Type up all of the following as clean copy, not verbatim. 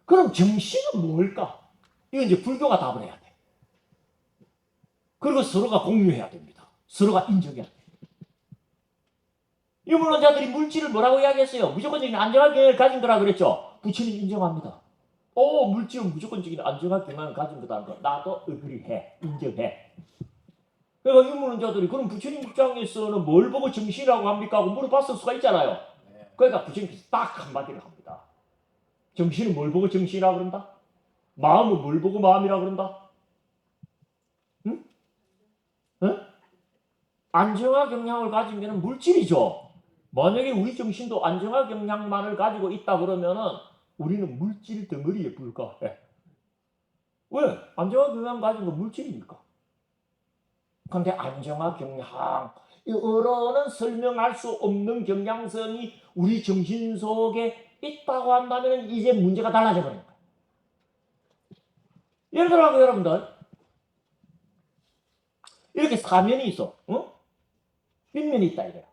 그럼 정신은 뭘까? 이건 이제 불교가 답을 해야 돼. 그리고 서로가 공유해야 됩니다. 서로가 인정해야 돼. 유물론자들이 물질을 뭐라고 이야기했어요? 무조건적인 안정한 경향을 가진 거라 그랬죠. 부처님 인정합니다. 물질은 무조건적인 안정한 경향을 가진 거다는 거 나도 agree 인정해. 그러니까 유물론자들이 그럼 부처님 입장에서는 뭘 보고 정신이라고 합니까? 하고 물어봤을 수가 있잖아요. 그러니까 부처님께서 딱 한마디를 합니다. 정신은 뭘 보고 정신이라고 그런다? 마음은 뭘 보고 마음이라고 그런다? 응? 응? 안정화 경향을 가지면 물질이죠. 만약에 우리 정신도 안정화 경향만을 가지고 있다 그러면은 우리는 물질 덩어리에 불과해. 왜? 안정화 경향 가진 건 물질이니까. 근데 안정화 경향, 여러는 설명할 수 없는 경향성이 우리 정신 속에 있다고 한다면 이제 문제가 달라져 버린 거예요. 예를 들어 여러분들 이렇게 사면이 있어. 응? 윗면이 있다 이거야.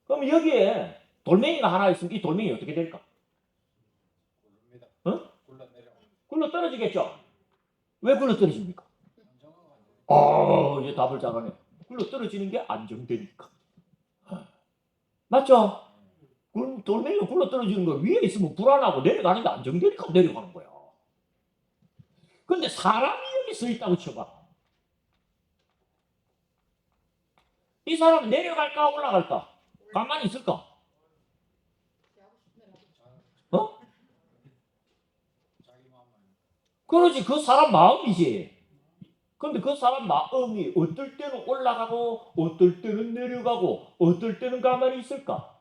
그럼 여기에 돌멩이가 하나 있으면 이 돌멩이 어떻게 될까? 응? 굴러 떨어지겠죠? 왜 굴러 떨어집니까? 이제 답을 잘하네. 굴러 떨어지는 게 안정되니까. 맞죠? 돌멩이가 굴러 떨어지는 거 위에 있으면 불안하고 내려가는 게 안정되니까 내려가는 거야. 근데 사람이 여기 서 있다고 쳐봐. 이 사람 내려갈까 올라갈까? 가만히 있을까? 어? 그러지. 그 사람 마음이지. 근데 그 사람 마음이 어떨 때는 올라가고 어떨 때는 내려가고 어떨 때는 가만히 있을까?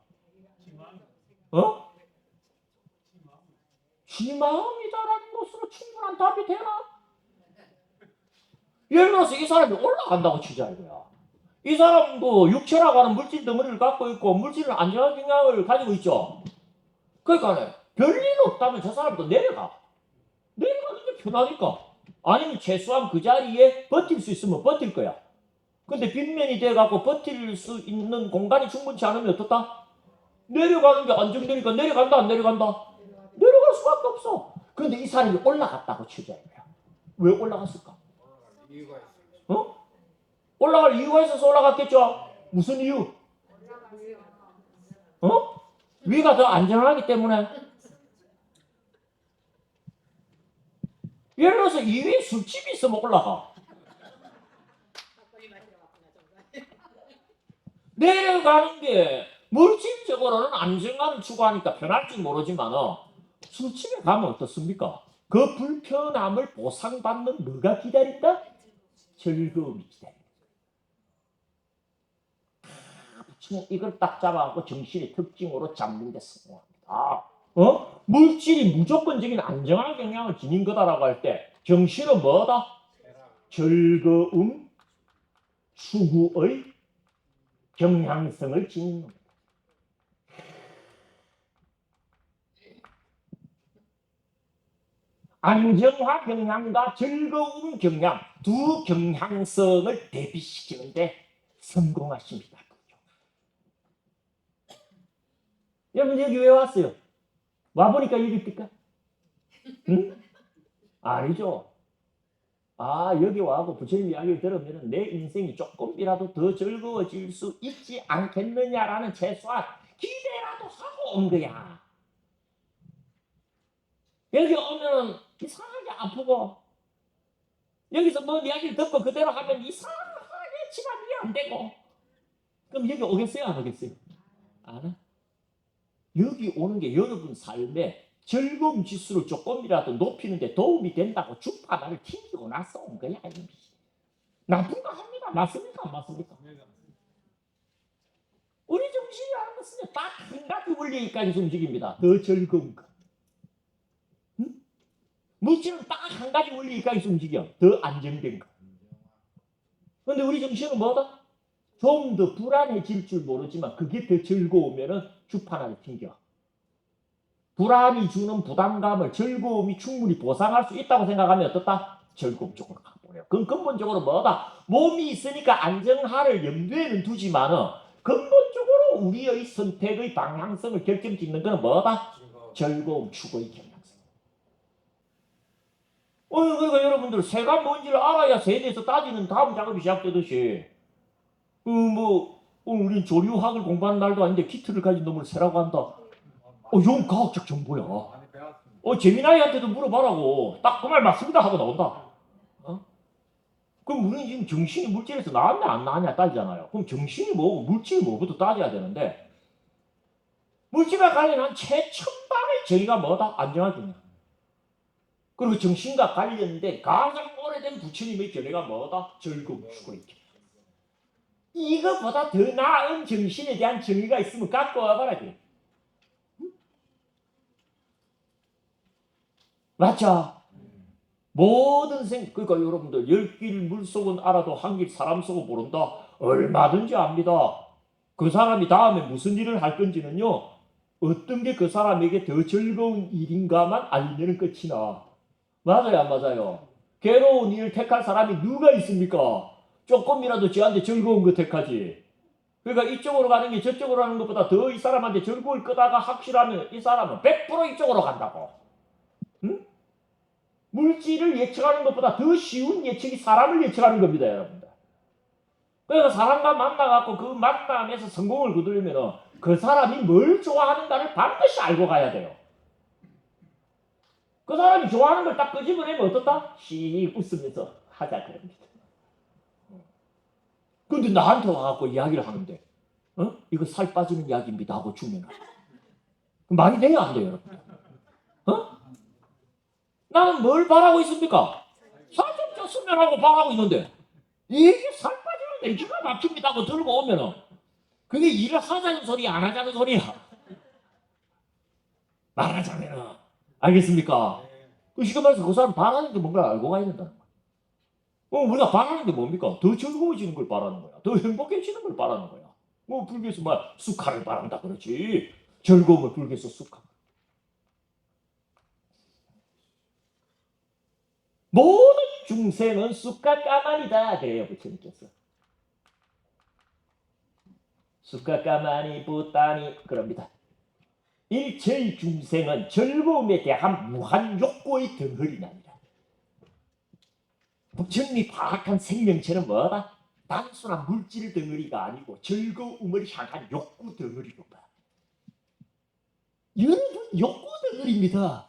지 마음이다라는 것으로 충분한 답이 되나? 예를 들어서 이 사람이 올라간다고 치자 이거야. 이 사람도 육체라고 하는 물질 덩어리를 갖고 있고 물질은 안정한 경향을 가지고 있죠. 그러니까 별일 없다면 저 사람도 내려가는 게 편하니까. 아니면 최소한 그 자리에 버틸 수 있으면 버틸 거야. 근데 빗면이 돼갖고 버틸 수 있는 공간이 충분치 않으면 어떻다? 내려가는 게 안정되니까 내려간다 안 내려간다? 내려갈 수밖에 없어. 그런데 이 사람이 올라갔다고 치자 이거야. 왜 올라갔을까? 올라갈 이유가 있어서 올라갔겠죠? 무슨 이유? 위가 더 안전하기 때문에. 예를 들어서 이 위에 술집이 있으면 올라가. 내려가는 게 물질적으로는 안정감을 추구하니까 편할지 모르지만 술집에 가면 어떻습니까? 그 불편함을 보상받는 뭐가 기다린다? 즐거움이 기다린다. 이걸 딱 잡아갖고 정신의 특징으로 잡는 데 성공합니다. 물질이 무조건적인 안정한 경향을 지닌 거다라고 할 때 정신은 뭐다? 즐거움, 추구의 경향성을 지닌 겁니다. 안정화 경향과 즐거움 경향 두 경향성을 대비시키는데 성공하십니다. 여러분 여기 왜 왔어요? 와보니까 여기 있을까? 응? 아니죠. 여기 와서 부처님 이야기를 들으면 내 인생이 조금이라도 더 즐거워질 수 있지 않겠느냐라는 최소한 기대라도 하고 온 거야. 여기 오면 이상하게 아프고 여기서 뭐 이야기를 듣고 그대로 하면 이상하게 집안일이 안 되고 그럼 여기 오겠어요? 안 오겠어요? 안 와? 여기 오는 게 여러분 삶에 즐거움 지수를 조금이라도 높이는 데 도움이 된다고 주파단을 튕기고 나서 온 거야. 나쁜 거 합니다. 맞습니까? 안 맞습니까? 우리 정신이라는 것은 딱 한 가지 원리까지 움직입니다. 더 즐거운 것. 물질은 딱 한 가지 원리까지 움직여. 더 안정된 것. 그런데 우리 정신은 뭐다? 좀 더 불안해질 줄 모르지만 그게 더 즐거우면 주파단을 튕겨. 불안이 주는 부담감을 즐거움이 충분히 보상할 수 있다고 생각하면 어떻다? 즐거움 쪽으로 가버려요. 그건 근본적으로 뭐다? 몸이 있으니까 안정화를 염두에는 두지만은 근본적으로 우리의 선택의 방향성을 결정짓는 것은 뭐다? 즐거움 추구의 경향. 그러니까 여러분들 새가 뭔지를 알아야 새에 대해서 따지는 다음 작업이 시작되듯이 우린 조류학을 공부하는 날도 아닌데 키트를 가진 놈을 새라고 한다. 이건 과학적 정보야. 재미나이한테도 물어봐라고. 딱 그 말 맞습니다 하고 나온다. 그럼 우리는 지금 정신이 물질에서 나왔냐 안 나왔냐 따지잖아요. 그럼 정신이 뭐고 물질이 뭐고도 따져야 되는데 물질과 관련한 최첨단의 정의가 뭐다? 안정화기능. 그리고 정신과 관련된 가장 오래된 부처님의 견해가 뭐다? 즐거움, 추구이기. 이거보다 더 나은 정신에 대한 정의가 있으면 갖고 와봐라. 맞죠? 모든 그러니까 여러분들 10길 물속은 알아도 한 길 사람 속은 모른다. 얼마든지 압니다. 그 사람이 다음에 무슨 일을 할 건지는요. 어떤 게 그 사람에게 더 즐거운 일인가만 알면 끝이 나. 맞아요 안 맞아요? 괴로운 일을 택할 사람이 누가 있습니까? 조금이라도 저한테 즐거운 거 택하지. 그러니까 이쪽으로 가는 게 저쪽으로 가는 것보다 더 이 사람한테 즐거울 거다가 확실하면 이 사람은 100% 이쪽으로 간다고. 응? 물질을 예측하는 것보다 더 쉬운 예측이 사람을 예측하는 겁니다, 여러분들. 그러니까 사람과 만나갖고 그 만남에서 성공을 거두려면 그 사람이 뭘 좋아하는가를 반드시 알고 가야 돼요. 그 사람이 좋아하는 걸 딱 끄집어내면 어떻다? 씩 웃으면서 하자 그럽니다. 근데 나한테 와갖고 이야기를 하는데 이거 살 빠지는 이야기입니다 하고 주면 말이 돼요 안 돼요 여러분? 나는 뭘 바라고 있습니까? 살 좀 쪘으면 하고 바라고 있는데 이게 살 빠지는 기가 막힙니다 하고 들고 오면은 그게 일을 하자는 소리 안 하자는 소리야. 말하자면은 알겠습니까? 그 시간 말해서 그 사람 바라는 게 뭔가 알고 가야 된다. 우리가 바라는 게 뭡니까? 더 즐거워지는 걸 바라는 거야. 더 행복해지는 걸 바라는 거야. 불교에서 수카를 바란다 그렇지. 즐거움을 불교에서 수카. 모든 중생은 수카까만이다 그래요 부처님께서. 수카까만이 부따니 그럽니다. 일체의 중생은 즐거움에 대한 무한 욕구의 덩어리랍니다. 부처님이 파악한 생명체는 뭐다? 단순한 물질 덩어리가 아니고 즐거움을 향한 욕구 덩어리로다. 여러분 욕구 덩어리입니다.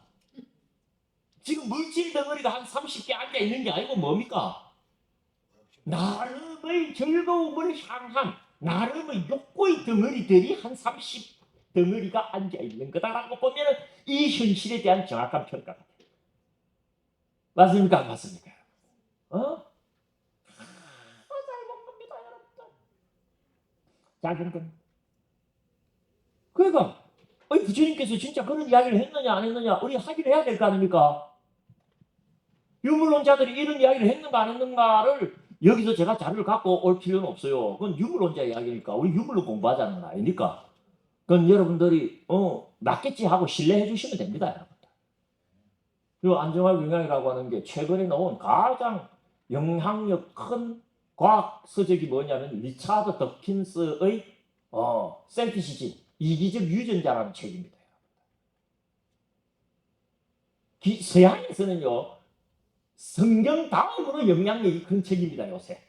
지금 물질 덩어리가 한 30개 앉아있는 게 아니고 뭡니까? 나름의 즐거움을 향한 나름의 욕구의 덩어리들이 한 30 덩어리가 앉아있는 거다라고 보면 이 현실에 대한 정확한 평가가 돼요. 맞습니까? 안 맞습니까? 잘 본 겁니다 여러분들. 잘 본 겁니다. 그러니까 부처님께서 진짜 그런 이야기를 했느냐 안 했느냐 우리 확인을 해야 될 거 아닙니까? 유물론자들이 이런 이야기를 했는가 안 했는가를 여기서 제가 자료를 갖고 올 필요는 없어요. 그건 유물론자 이야기니까 우리 유물론 공부하자는 거 아니니까. 그건 여러분들이 맞겠지 하고 신뢰해 주시면 됩니다. 여러분들. 이 안정화 경향이라고 하는 게 최근에 나온 가장 영향력 큰 과학 서적이 뭐냐면 리차드 더킨스의 셀피시즘 이기적 유전자라는 책입니다. 서양에서는요 성경 다음으로 영향력이 큰 책입니다 요새.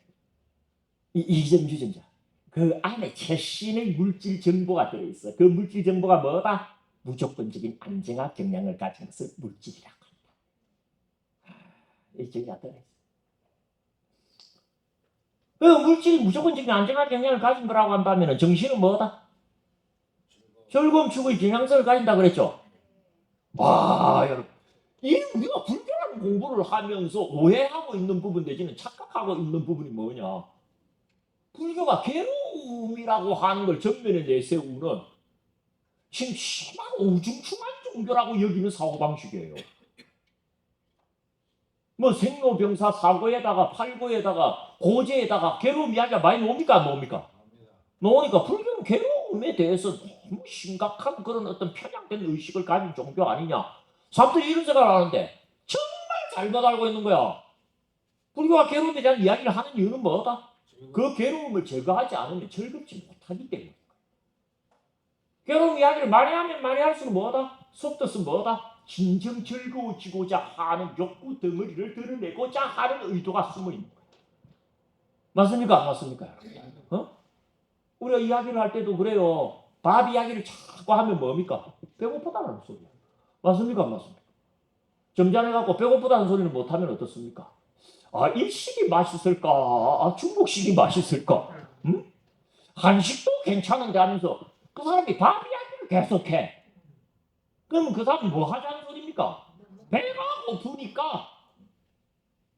이기적 유전자 그 안에 최신의 물질 정보가 들어있어. 그 물질 정보가 뭐다? 무조건적인 안정화 경향을 가진 것을 물질이라고 한다. 이 정의가 들어있어. 그 물질이 무조건적인 안정화 경향을 가진 거라고 한다면 정신은 뭐다? 즐거움 추구의 경향성을 가진다 그랬죠. 와 여러분 이 우리가 불교라는 공부를 하면서 오해하고 있는 부분 내지는 착각하고 있는 부분이 뭐냐? 불교가 괴로움이라고 하는 걸 전면에 내세우는 지금 심한 우중충한 종교라고 여기는 사고방식이에요. 생로병사 사고에다가 팔고에다가 고제에다가 괴로움 이야기가 많이 나옵니까 안 나옵니까? 나오니까 불교는 괴로움에 대해서 너무 심각한 그런 어떤 편향된 의식을 가진 종교 아니냐. 사람들이 이런 생각을 하는데 정말 잘못 알고 있는 거야. 불교가 괴로움에 대한 이야기를 하는 이유는 뭐다? 그 괴로움을 제거하지 않으면 즐겁지 못하기 때문에. 괴로움 이야기를 많이 하면 많이 할수록 뭐다? 속뜻은 뭐다? 진정 즐거워지고자 하는 욕구 덩어리를 드러내고자 하는 의도가 숨어 있는 거예요. 맞습니까? 안 맞습니까? 우리가 이야기를 할 때도 그래요. 밥 이야기를 자꾸 하면 뭡니까? 배고프다는 소리야. 맞습니까? 안 맞습니까? 점잖해갖고 배고프다는 소리를 못하면 어떻습니까? 아, 일식이 맛있을까? 아, 중국식이 맛있을까? 응? 한식도 괜찮은데 하면서 그 사람이 밥 이야기를 계속해. 그럼 그 사람이 뭐 하자는 소리입니까? 배가 고프니까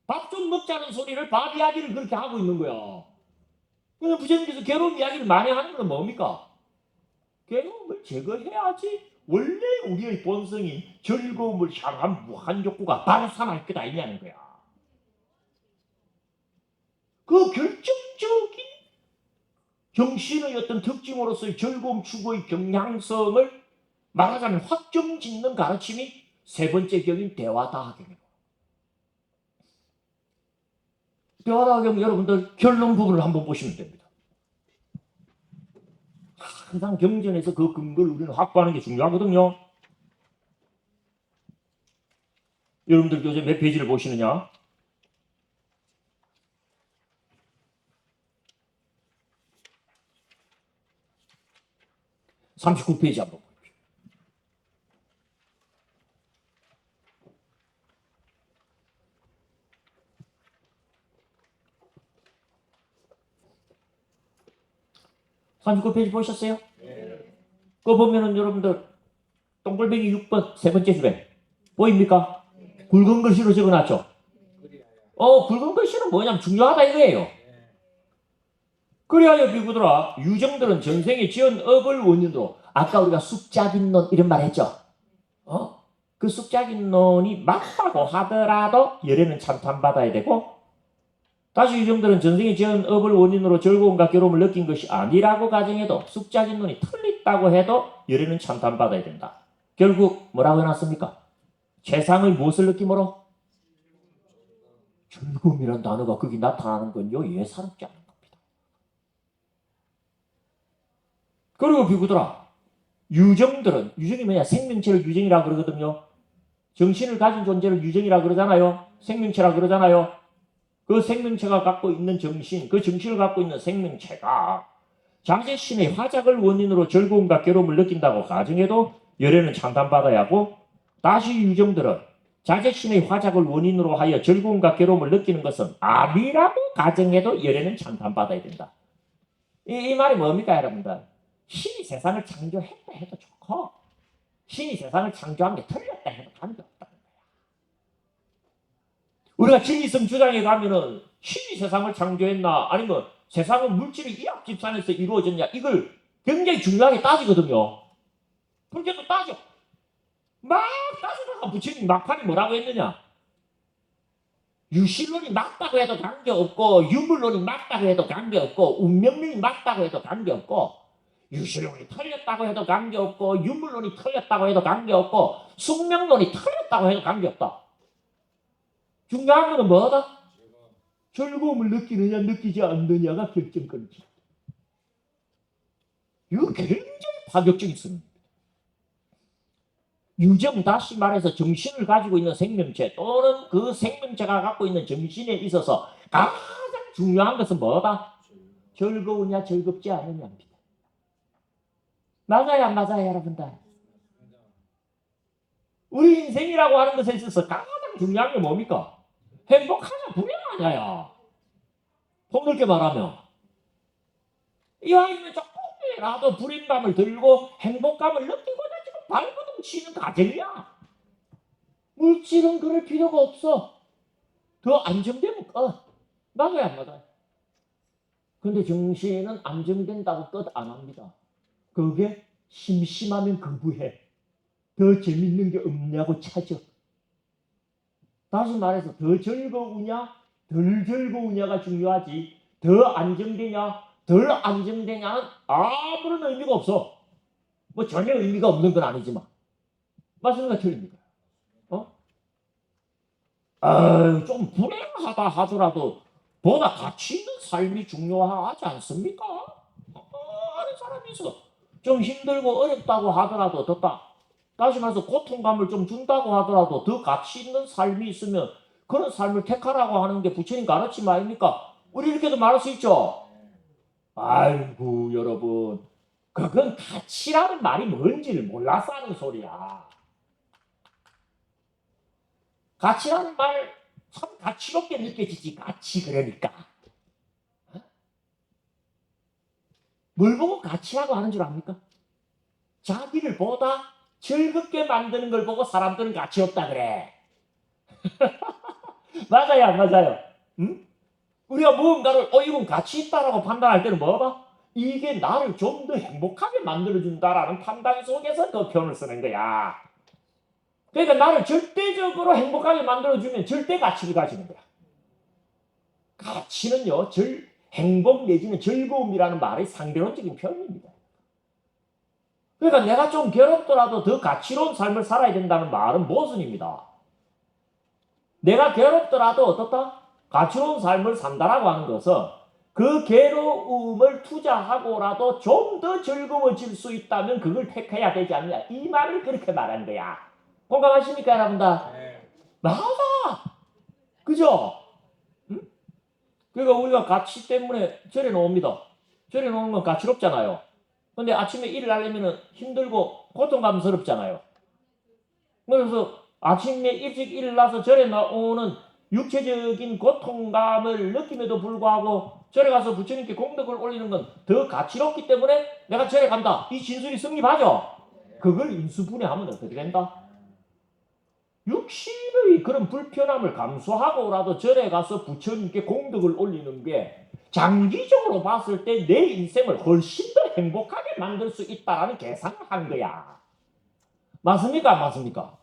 밥 좀 먹자는 소리를 밥 이야기를 그렇게 하고 있는 거야. 그러면 부처님께서 괴로움 이야기를 많이 하는 건 뭡니까? 괴로움을 제거해야지 원래 우리의 본성이 즐거움을 향한 무한 욕구가 발산할 거다 있냐는 거야. 그 결정적인 정신의 어떤 특징으로서의 즐거움 추구의 경향성을 말하자면 확정짓는 가르침이 세 번째 경인 대화다경입니다. 대화다경 여러분들 결론 부분을 한번 보시면 됩니다. 항상 경전에서 그 근거를 우리는 확보하는 게 중요하거든요. 여러분들 요새 몇 페이지를 보시느냐? 39페이지 한번 보십시오. 삼십구 페이지 보셨어요? 네. 그거 보면은 여러분들 동글뱅이 6번 세 번째 줄에 보입니까? 네. 굵은 글씨로 적어놨죠? 굵은 글씨는 뭐냐면 중요하다 이거예요. 그리하여 비구들아 유정들은 전생에 지은 업을 원인으로 아까 우리가 쑥작인론 이런 말 했죠? 그 쑥작인론이 맞다고 하더라도 열애는 참탄받아야 되고 다시 유정들은 전생에 지은 업을 원인으로 즐거움과 괴로움을 느낀 것이 아니라고 가정해도 쑥작인론이 틀렸다고 해도 열애는 참탄받아야 된다. 결국 뭐라고 해놨습니까? 최상의 무엇을 느낌으로? 즐거움이란 단어가 거기 나타나는 건요 예사롭지 않은 겁니다. 그리고 비구들아 유정들은 유정이 뭐냐? 생명체를 유정이라고 그러거든요. 정신을 가진 존재를 유정이라고 그러잖아요. 생명체라고 그러잖아요. 그 생명체가 갖고 있는 정신, 그 정신을 갖고 있는 생명체가 자신의 화작을 원인으로 즐거움과 괴로움을 느낀다고 가정해도 열애는 참담받아야 하고 다시 유정들은 자신의 화작을 원인으로 하여 즐거움과 괴로움을 느끼는 것은 아니라고 가정해도 열애는 참담받아야 된다. 이 말이 뭡니까 여러분들? 신이 세상을 창조했다 해도 좋고 신이 세상을 창조한 게 틀렸다 해도 관계없다는 거야. 우리가 진리성 주장에 가면은 신이 세상을 창조했나 아니면 세상은 물질의 이합집산에서 이루어졌냐 이걸 굉장히 중요하게 따지거든요. 그렇게 또 따져. 막 따지다가 부처님 막판에 뭐라고 했느냐. 유실론이 맞다고 해도 관계없고 유물론이 맞다고 해도 관계없고 운명론이 맞다고 해도 관계없고 유실론이 틀렸다고 해도 관계없고 유물론이 틀렸다고 해도 관계없고 숙명론이 틀렸다고 해도 관계없다. 중요한 건 뭐다? 즐거움을 느끼느냐 느끼지 않느냐가 결정권이지. 이거 굉장히 파격적인 승리입니다. 유정 다시 말해서 정신을 가지고 있는 생명체 또는 그 생명체가 갖고 있는 정신에 있어서 가장 중요한 것은 뭐다? 즐거우냐 즐겁지 않느냐입니다. 맞아요 안 맞아요 여러분들? 우리 인생이라고 하는 것에 있어서 가장 중요한 게 뭡니까? 행복하냐 불행하냐야. 폭넓게 말하면 이왕이면 조금이라도 불행감을 들고 행복감을 느끼고자 지금 발버둥 치는 가정이야. 물질은 그럴 필요가 없어. 더 안정되면 끝. 맞아요 안 맞아요? 근데 정신은 안정된다고 끝 안 합니다. 그게 심심하면 거부해. 더 재밌는 게 없냐고 찾아. 다시 말해서 더 즐거우냐 덜 즐거우냐가 중요하지 더 안정되냐 덜 안정되냐는 아무런 의미가 없어. 뭐 전혀 의미가 없는 건 아니지만 맞습니까 틀립니까? 좀 불행하다 하더라도 보다 가치 있는 삶이 중요하지 않습니까? 하는 사람이 있어. 좀 힘들고 어렵다고 하더라도 덥다. 다시 말해서 고통감을 좀 준다고 하더라도 더 가치 있는 삶이 있으면 그런 삶을 택하라고 하는 게 부처님 가르침 아닙니까? 우리 이렇게도 말할 수 있죠. 아이고 여러분, 그건 가치라는 말이 뭔지를 몰라서 하는 소리야. 가치라는 말 참 가치롭게 느껴지지. 가치 그러니까. 뭘 보고 가치라고 하는 줄 압니까? 자기를 보다 즐겁게 만드는 걸 보고 사람들은 가치 없다 그래. 맞아요, 안 맞아요? 응? 우리가 무언가를 이건 가치 있다라고 판단할 때는 뭐가? 이게 나를 좀 더 행복하게 만들어준다라는 판단 속에서 그 표현을 쓰는 거야. 그러니까 나를 절대적으로 행복하게 만들어주면 절대 가치를 가지는 거야. 가치는요, 행복 내지는 즐거움이라는 말의 상대론적인 표현입니다. 그러니까 내가 좀 괴롭더라도 더 가치로운 삶을 살아야 된다는 말은 모순입니다. 내가 괴롭더라도 어떻다? 가치로운 삶을 산다라고 하는 것은 그 괴로움을 투자하고라도 좀 더 즐거워질 수 있다면 그걸 택해야 되지 않느냐. 이 말을 그렇게 말한 거야. 공감하십니까, 여러분들? 네. 맞아. 그죠? 응? 그러니까 우리가 가치 때문에 절에 놓습니다. 절에 놓는 건 가치롭잖아요. 근데 아침에 일을 하려면 힘들고 고통감스럽잖아요. 그래서 아침에 일찍 일어나서 절에 나오는 육체적인 고통감을 느낌에도 불구하고 절에 가서 부처님께功德을 올리는 건 더 가치롭기 때문에 내가 절에 간다. 이 진술이 성립하죠. 그걸 인수분해하면 어떻게 된다? 육신의 그런 불편함을 감수하고라도 절에 가서 부처님께功德을 올리는 게 장기적으로 봤을 때 내 인생을 훨씬 더 행복하게 만들 수 있다는 계산을 한 거야. 맞습니까? 안 맞습니까?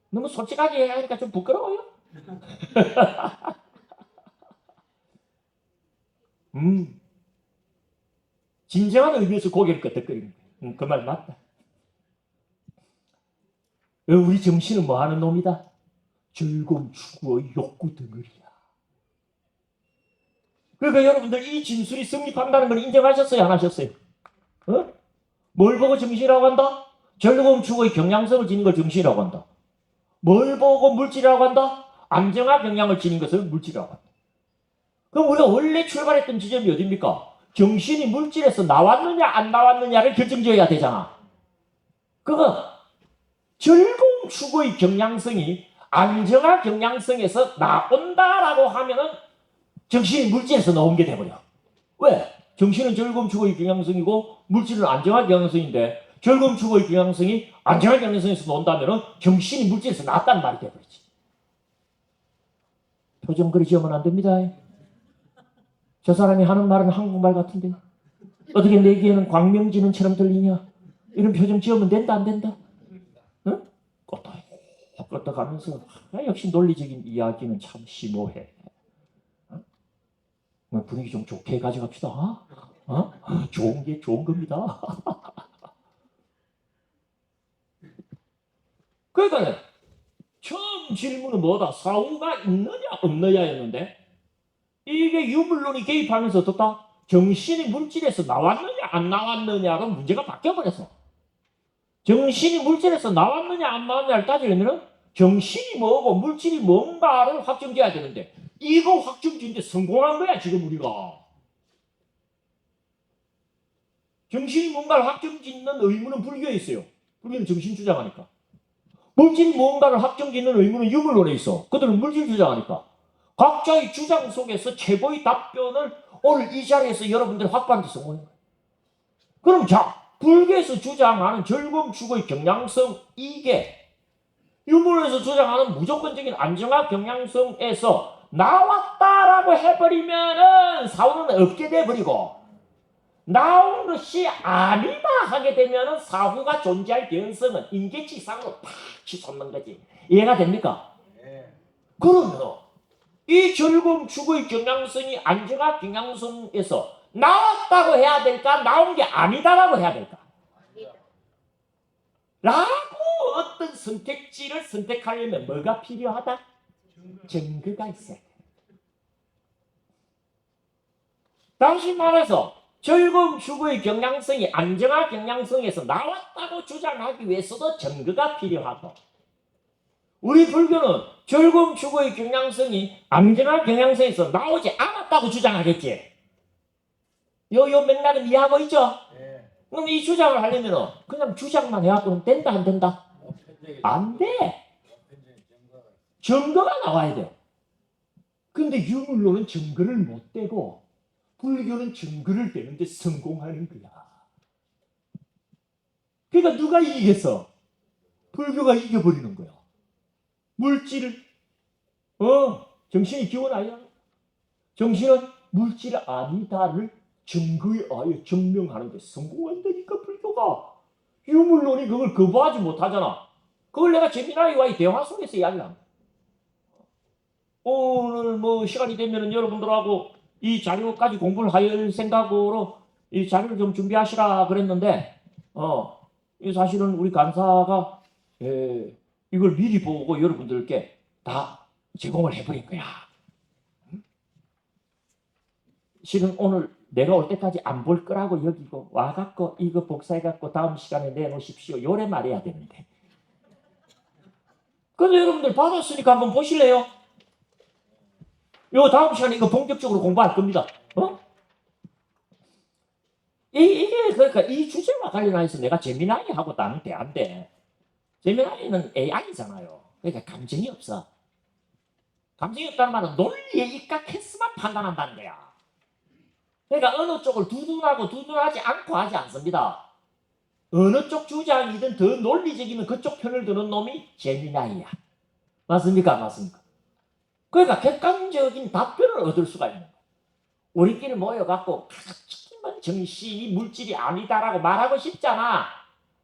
너무 솔직하게 얘기하니까 좀 부끄러워요? 진정한 의미에서 고개를 끄덕거리는 거야. 그 말 맞다. 우리 정신은 뭐 하는 놈이다? 즐거움 추구의 욕구 덩어리야. 그러니까 여러분들 이 진술이 성립한다는 걸 인정하셨어요? 안 하셨어요? 어? 뭘 보고 정신이라고 한다? 즐거움 추구의 경향성을 지닌 걸 정신이라고 한다. 뭘 보고 물질이라고 한다? 안정화 경향을 지닌 것을 물질이라고 한다. 그럼 우리가 원래 출발했던 지점이 어딥니까? 정신이 물질에서 나왔느냐 안 나왔느냐를 결정지어야 되잖아. 그거 즐거움 추구의 경향성이 안정화 경향성에서 나온다라고 하면은 정신이 물질에서 나온 게 돼버려. 왜? 정신은 즐거움 추구의 경향성이고 물질은 안정화 경향성인데 즐거움 추구의 경향성이 안정화 경향성에서 나온다면은 정신이 물질에서 나왔다는 말이 돼버리지. 표정 그리 지으면 안 됩니다. 저 사람이 하는 말은 한국말 같은데 어떻게 내 귀에는 광명진흥처럼 들리냐? 이런 표정 지으면 된다 안 된다? 응? 껐다가면서 역시 논리적인 이야기는 참 심오해. 분위기 좀 좋게 가져갑시다. 좋은 게 좋은 겁니다. 그러니까 처음 질문은 뭐다? 사후가 있느냐 없느냐였는데 이게 유물론이 개입하면서 어떻다? 정신이 물질에서 나왔느냐 안 나왔느냐로 문제가 바뀌어버렸어. 정신이 물질에서 나왔느냐 안 나왔느냐를 따지려면 정신이 뭐고 물질이 뭔가를 확정지어야 되는데 이거 확정지는데 성공한 거야 지금 우리가. 정신이 뭔가를 확정짓는 의무는 불교에 있어요. 불교는 정신 주장하니까. 물질이 뭔가를 확정짓는 의무는 유물론에 있어. 그들은 물질 주장하니까. 각자의 주장 속에서 최고의 답변을 오늘 이 자리에서 여러분들이 확보하는 데 성공해요. 그럼 자, 불교에서 주장하는 즐거움 추구의 경향성 이게 유물에서 주장하는 무조건적인 안정화 경향성에서 나왔다라고 해버리면은 사후는 없게 돼버리고 나온 것이 아니다 하게 되면은 사후가 존재할 개연성은 인계치상으로 팍 치솟는 거지. 이해가 됩니까? 네. 그러면 이 즐거움 추구의 경향성이 안정화 경향성에서 나왔다고 해야 될까? 나온 게 아니다라고 해야 될까? 라고 어떤 선택지를 선택하려면 뭐가 필요하다? 증거가 있어야 돼. 다시 말해서 즐거움 추구의 경향성이 안정화 경향성에서 나왔다고 주장하기 위해서도 증거가 필요하고, 우리 불교는 즐거움 추구의 경향성이 안정화 경향성에서 나오지 않았다고 주장하겠지. 요 맥락은 이해하고 있죠? 네. 그럼 이 주장을 하려면 그냥 주장만 해갖고는 된다 안 된다? 안 돼. 증거가 나와야 돼요. 근데 유물론은 증거를 못 대고 불교는 증거를 대는데 성공하는 거야. 그러니까 누가 이기겠어? 불교가 이겨버리는 거야. 물질을 정신이 기원 아니야? 정신은 물질 아니다를 증거에 의하여 증명하는 데 성공한다니까 불교가. 유물론이 그걸 거부하지 못하잖아. 그걸 내가 재미나이와의 대화 속에서 이야기합니다. 오늘 뭐 시간이 되면 여러분들하고 이 자료까지 공부를 할 생각으로 이 자료를 좀 준비하시라 그랬는데, 이 사실은 우리 간사가 이걸 미리 보고 여러분들께 다 제공을 해버린 거야. 실은 오늘 내가 올 때까지 안 볼 거라고 여기고 와갖고 이거 복사해갖고 다음 시간에 내놓으십시오. 요래 말해야 되는데. 근데 여러분들 받았으니까 한번 보실래요? 요 다음 시간에 이거 본격적으로 공부할 겁니다. 이게 그러니까 이 주제와 관련해서 내가 재미나이 하고 나는 대안데, 재미나이는 AI잖아요. 그러니까 감정이 없어. 감정이 없다는 말은 논리에 입각했으면 판단한다는 거야. 그러니까 어느 쪽을 두둔하고 두둔하지 않고 하지 않습니다. 어느 쪽 주장이든 더 논리적이면 그쪽 편을 드는 놈이 재미나이야. 맞습니까? 맞습니까? 그러니까 객관적인 답변을 얻을 수가 있는 거야. 우리끼리 모여갖고 하지만 정신이 물질이 아니다라고 말하고 싶잖아.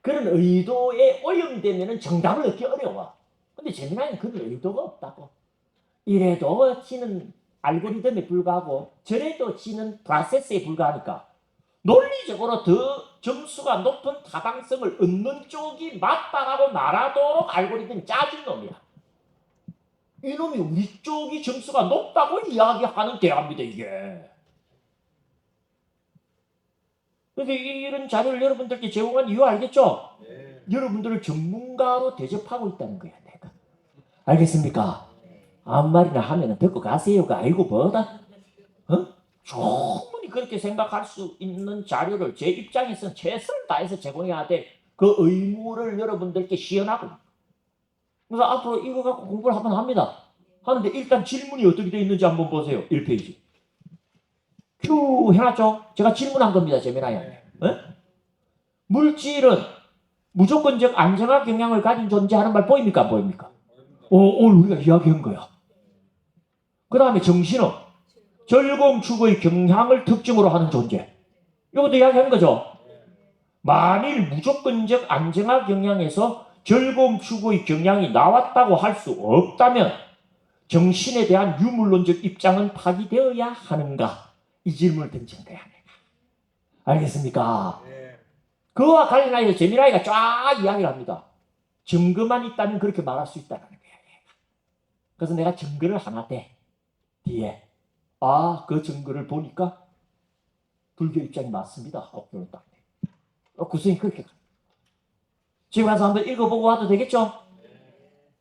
그런 의도에 오염되면 정답을 얻기 어려워. 근데 재미나이는 그런 의도가 없다고. 이래도 지는 알고리즘에 불과하고 저래도 지는 프로세스에 불과하니까 논리적으로 더 점수가 높은 타당성을 얻는 쪽이 맞다라고 말하도록 알고리즘이 짜준 놈이야. 이놈이 우리 쪽이 점수가 높다고 이야기하는 대화입니다, 이게. 그래서 이런 자료를 여러분들께 제공한 이유 알겠죠? 네. 여러분들을 전문가로 대접하고 있다는 거야, 내가. 알겠습니까? 아무 말이나 하면 듣고 가세요가 아니고 뭐다? 충분히 그렇게 생각할 수 있는 자료를 제 입장에서는 최선을 다해서 제공해야 돼. 그 의무를 여러분들께 시연하고. 그래서 앞으로 이거 갖고 공부를 한번 합니다. 하는데 일단 질문이 어떻게 되어 있는지 한번 보세요. 1페이지. 큐 해놨죠? 제가 질문한 겁니다. 재미나요. 물질은 무조건적 안정화 경향을 가진 존재하는 말 보입니까? 안 보입니까? 오늘 우리가 이야기한 거야. 그 다음에 정신은 즐거움 추구의 경향을 특징으로 하는 존재. 이것도 이야기한 거죠. 만일 무조건적 안정화 경향에서 즐거움 추구의 경향이 나왔다고 할 수 없다면 정신에 대한 유물론적 입장은 파기되어야 하는가? 이 질문을 던진 거야. 알겠습니까? 그와 관련하여 재미나이가 쫙 이야기를 합니다. 증거만 있다면 그렇게 말할 수 있다는 거야. 그래서 내가 증거를 하나 대. 뒤에 그 증거를 보니까 불교 입장이 맞습니다. 학교를 딱. 구성이 그렇게 가. 지금 가서 한번 읽어보고 와도 되겠죠?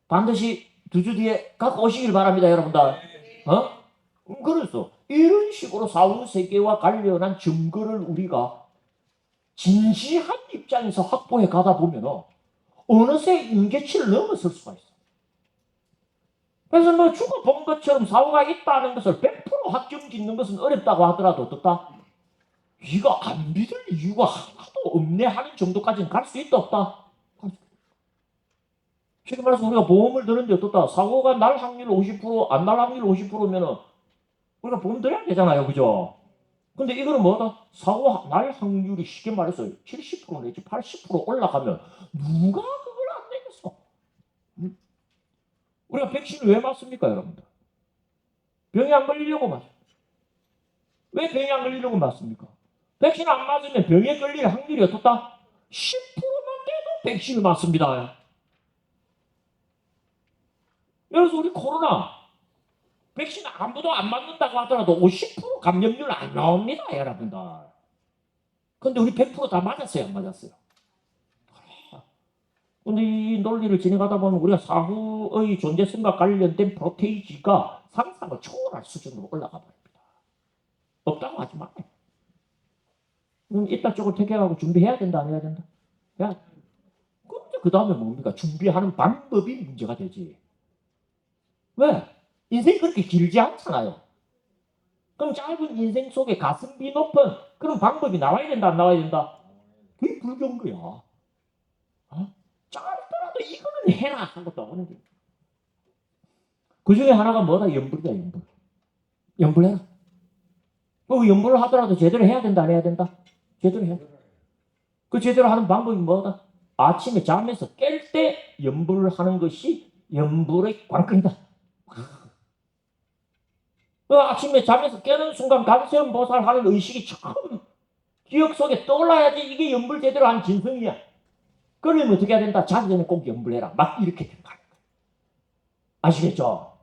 반드시 2주 뒤에 갖고 오시길 바랍니다, 여러분들. 그래서 이런 식으로 사후세계와 관련한 증거를 우리가 진지한 입장에서 확보해 가다 보면 어느새 인계치를 넘어설 수가 있어. 그래서 뭐 죽어본 것처럼 사후가 있다는 것을 100% 확정짓는 것은 어렵다고 하더라도 어떻다? 이거 안 믿을 이유가 하나도 없네 하는 정도까지는 갈 수 있다 없다? 쉽게 말해서 우리가 보험을 드는데 어떻다? 사고가 날 확률 50%, 안 날 확률 50%면은 우리가 보험 드려야 되잖아요. 그죠? 근데 이거는 뭐다? 사고 날 확률이 쉽게 말해서 70% 내지 80% 올라가면 누가 그걸 안 내겠어? 우리가 백신을 왜 맞습니까, 여러분들? 병이 안 걸리려고 맞아요. 왜 병이 안 걸리려고 맞습니까? 백신 안 맞으면 병에 걸릴 확률이 어떻다? 10%만 돼도 백신을 맞습니다. 그래서 우리 코로나 백신 아무도 안 맞는다고 하더라도 50% 감염률 안 나옵니다, 여러분들. 근데 우리 100%다 맞았어요, 안 맞았어요? 근데 이 논리를 진행하다 보면 우리가 사후의 존재성과 관련된 프로테이지가 상상을 초월할 수준으로 올라가 버립니다. 없다고 하지 마요. 그럼 이따 쪽을 택해가고 준비해야 된다, 안 해야 된다? 야, 근데 그 다음에 뭡니까? 준비하는 방법이 문제가 되지. 왜? 인생이 그렇게 길지 않잖아요. 그럼 짧은 인생 속에 가성비 높은 그런 방법이 나와야 된다, 안 나와야 된다? 그게 불교인 거야. 어? 짧더라도 이거는 해라 하고 나오는 거야. 그 중에 하나가 뭐다? 연불이다, 연불. 연불해라. 그 연불을 하더라도 제대로 해야 된다, 안 해야 된다? 제대로 해야 된다. 그 제대로 하는 방법이 뭐다? 아침에 잠에서 깰 때 연불을 하는 것이 연불의 관건이다. 그 아침에 잠에서 깨는 순간 관세음보살하는 의식이 처음 기억 속에 떠올라야지 이게 연불 제대로 한 진성이야. 그러면 어떻게 해야 된다? 자기 전에 꼭 연불해라. 막 이렇게 된 거야. 아시겠죠?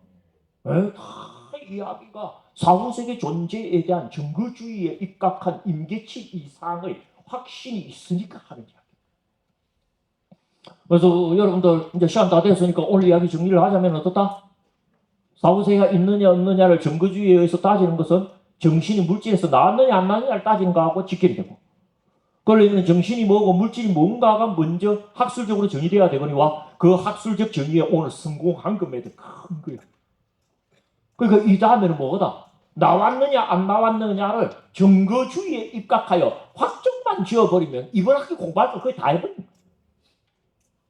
다 이야기가 사후세계 존재에 대한 증거주의에 입각한 임계치 이상의 확신이 있으니까 하는 이야기. 그래서 여러분들 이제 시간 다 됐으니까 오늘 이야기 정리를 하자면 어떻다? 사후세계가 있느냐 없느냐를 증거주의에 의해서 따지는 것은 정신이 물질에서 나왔느냐 안 나왔느냐를 따지는 거하고 직결이 되고, 그러려면 정신이 뭐고 물질이 뭔가가 먼저 학술적으로 정의돼야 되거니와 그 학술적 정의에 오늘 성공한 것에도 큰 거야. 그러니까 이 다음에는 뭐다? 나왔느냐 안 나왔느냐를 증거주의에 입각하여 확정만 지어버리면 이번 학기 공부할 거 거의 다 해버린 거야.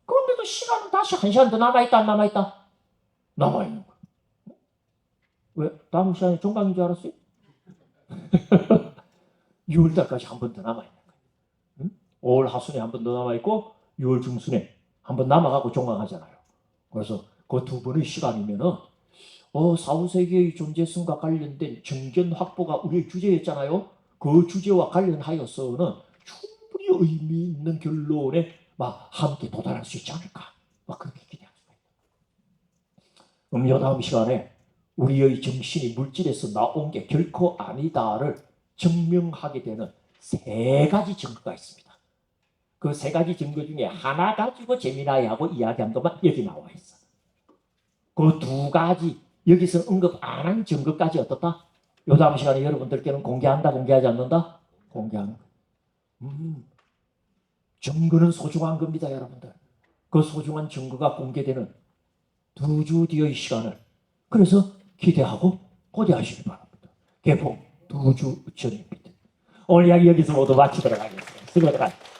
그런데도 시간은 다시 1시간 더 남아있다 안 남아있다? 남아있는 거야. 왜? 다음 시간에 종강인 줄 알았어요? 6월달까지 한 번 더 남아있는 거야. 응? 5월 하순에 한 번 더 남아있고 6월 중순에 한 번 남아가고 종강하잖아요. 그래서 그 두 번의 시간이면은 사후세계의 존재성과 관련된 정견 확보가 우리의 주제였잖아요. 그 주제와 관련하여서는 충분히 의미 있는 결론에 막 함께 도달할 수 있지 않을까. 막 그렇게 기대할 수가 있다. 요 다음 시간에 우리의 정신이 물질에서 나온 게 결코 아니다를 증명하게 되는 세 가지 증거가 있습니다. 그 세 가지 증거 중에 하나 가지고 재미나이하고 이야기한 것만 여기 나와 있어. 그 두 가지 여기서 언급 안 한 증거까지 어떻다? 요 다음 시간에 여러분들께는 공개한다, 공개하지 않는다? 공개하는 거. 증거는 소중한 겁니다, 여러분들. 그 소중한 증거가 공개되는 2주 뒤의 시간을 그래서 기대하고 고대하시기 바랍니다. 개봉 2주 전입니다. 오늘 이야기 여기서 모두 마치도록 하겠습니다. 수고들 하셨습니다.